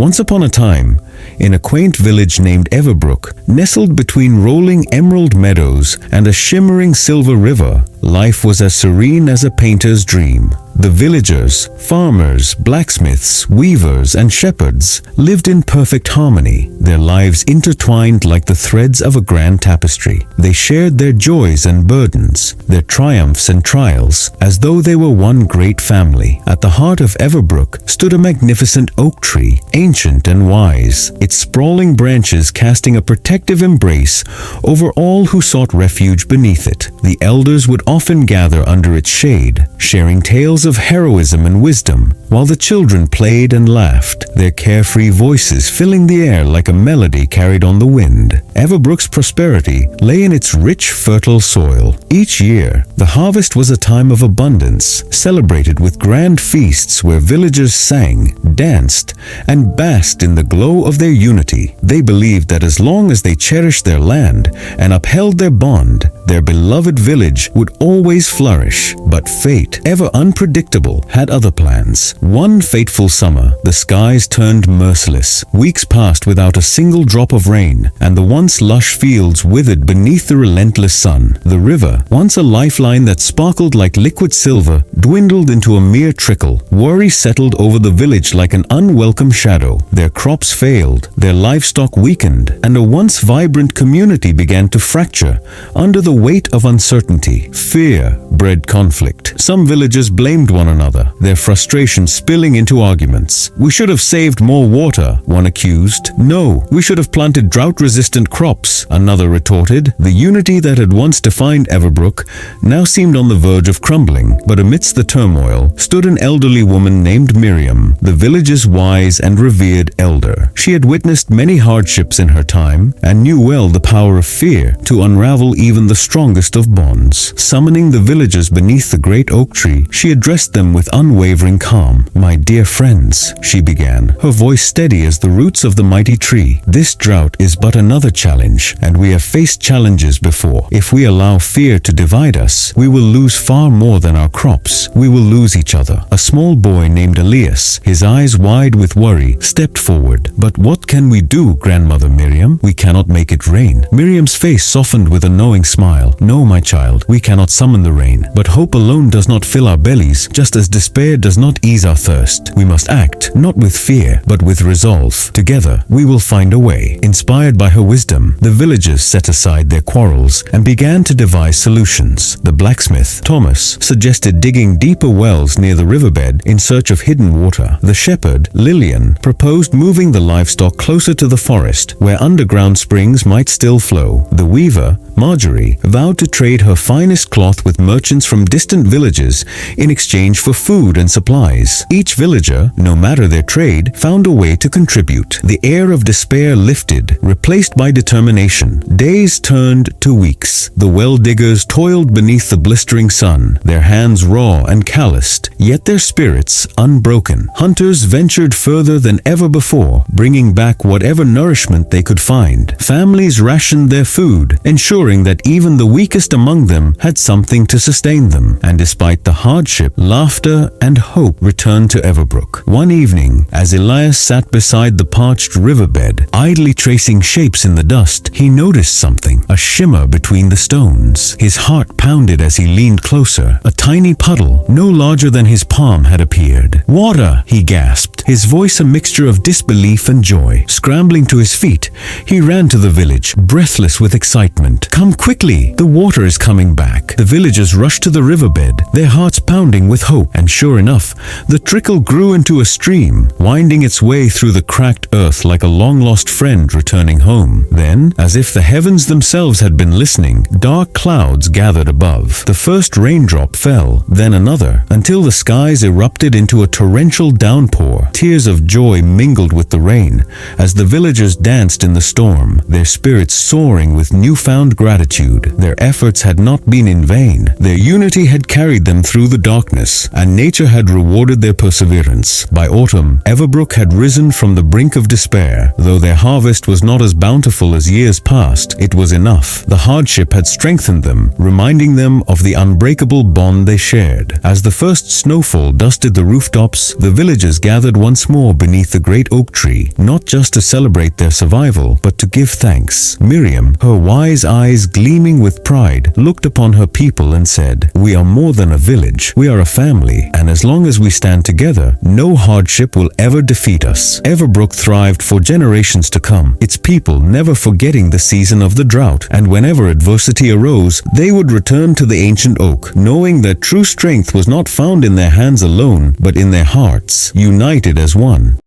Once upon a time, in a quaint village named Everbrook, nestled between rolling emerald meadows and a shimmering silver river, life was as serene as a painter's dream. The villagers, farmers, blacksmiths, weavers, and shepherds lived in perfect harmony, their lives intertwined like the threads of a grand tapestry. They shared their joys and burdens, their triumphs and trials, as though they were one great family. At the heart of Everbrook stood a magnificent oak tree, ancient and wise, its sprawling branches casting a protective embrace over all who sought refuge beneath it. The elders would often gather under its shade, sharing tales of heroism and wisdom, while the children played and laughed, their carefree voices filling the air like a melody carried on the wind. Everbrook's prosperity lay in its rich, fertile soil. Each year, the harvest was a time of abundance, celebrated with grand feasts where villagers sang, danced, and basked in the glow of their unity. They believed that as long as they cherished their land and upheld their bond, their beloved village would always flourish. But fate, ever unpredictable, had other plans. One fateful summer, the skies turned merciless. Weeks passed without a single drop of rain, and the once lush fields withered beneath the relentless sun. The river, once a lifeline that sparkled like liquid silver, dwindled into a mere trickle. Worry settled over the village like an unwelcome shadow. Their crops failed, their livestock weakened, and a once vibrant community began to fracture under the weight of uncertainty. Fear bred conflict. Some villagers blamed one another, their frustration spilling into arguments. "We should have saved more water," one accused. "No, we should have planted drought-resistant crops," another retorted. The unity that had once defined Everbrook now seemed on the verge of crumbling. But amidst the turmoil stood an elderly woman named Miriam, the village's wise and revered elder. She had witnessed many hardships in her time and knew well the power of fear to unravel even the strongest of bonds. Summoning the villagers beneath the great oak tree, she addressed them with unwavering calm. "My dear friends," she began, her voice steady as the roots of the mighty tree, "this drought is but another challenge, and we have faced challenges before. If we allow fear to divide us, we will lose far more than our crops. We will lose each other." A small boy named Elias, his eyes wide with worry, stepped forward. "But what can we do, Grandmother Miriam? We cannot make it rain." Miriam's face softened with a knowing smile. "No, my child, we cannot summon the rain, but hope alone does not fill our bellies, just as despair does not ease our thirst. We must act, not with fear, but with resolve. Together, we will find a way." Inspired by her wisdom, the villagers set aside their quarrels and began to devise solutions. The blacksmith, Thomas, suggested digging deeper wells near the riverbed in search of hidden water. The shepherd, Lillian, proposed moving the livestock closer to the forest, where underground springs might still flow. The weaver, Marjorie, vowed to trade her finest cloth with merchants from distant villages in exchange for food and supplies. Each villager, no matter their trade, found a way to contribute. The air of despair lifted, replaced by determination. Days turned to weeks. The well diggers toiled beneath the blistering sun, their hands raw and calloused, yet their spirits unbroken. Hunters ventured further than ever before, bringing back whatever nourishment they could find. Families rationed their food, ensuring that even the weakest among them had something to sustain them. And despite the hardship, laughter and hope returned to Everbrook. One evening, as Elias sat beside the parched riverbed, idly tracing shapes in the dust, he noticed something, a shimmer between the stones. His heart pounded as he leaned closer. A tiny puddle, no larger than his palm, had appeared. "Water!" he gasped, his voice a mixture of disbelief and joy. Scrambling to his feet, he ran to the village, breathless with excitement. "Come quickly! The water is coming back." The villagers rushed to the riverbed, their hearts pounding with hope, and sure enough, the trickle grew into a stream, winding its way through the cracked earth like a long-lost friend returning home. Then, as if the heavens themselves had been listening, dark clouds gathered above. The first raindrop fell, then another, until the skies erupted into a torrential downpour. Tears of joy mingled with the rain as the villagers danced in the storm, their spirits soaring with newfound gratitude. Their efforts had not been in vain. Their unity had carried them through the dark darkness, and nature had rewarded their perseverance. By autumn, Everbrook had risen from the brink of despair. Though their harvest was not as bountiful as years past, it was enough. The hardship had strengthened them, reminding them of the unbreakable bond they shared. As the first snowfall dusted the rooftops, the villagers gathered once more beneath the great oak tree, not just to celebrate their survival, but to give thanks. Miriam, her wise eyes gleaming with pride, looked upon her people and said, "We are more than a village. We are a family, and as long as we stand together, no hardship will ever defeat us." Everbrook thrived for generations to come, its people never forgetting the season of the drought, and whenever adversity arose, they would return to the ancient oak, knowing that true strength was not found in their hands alone, but in their hearts, united as one.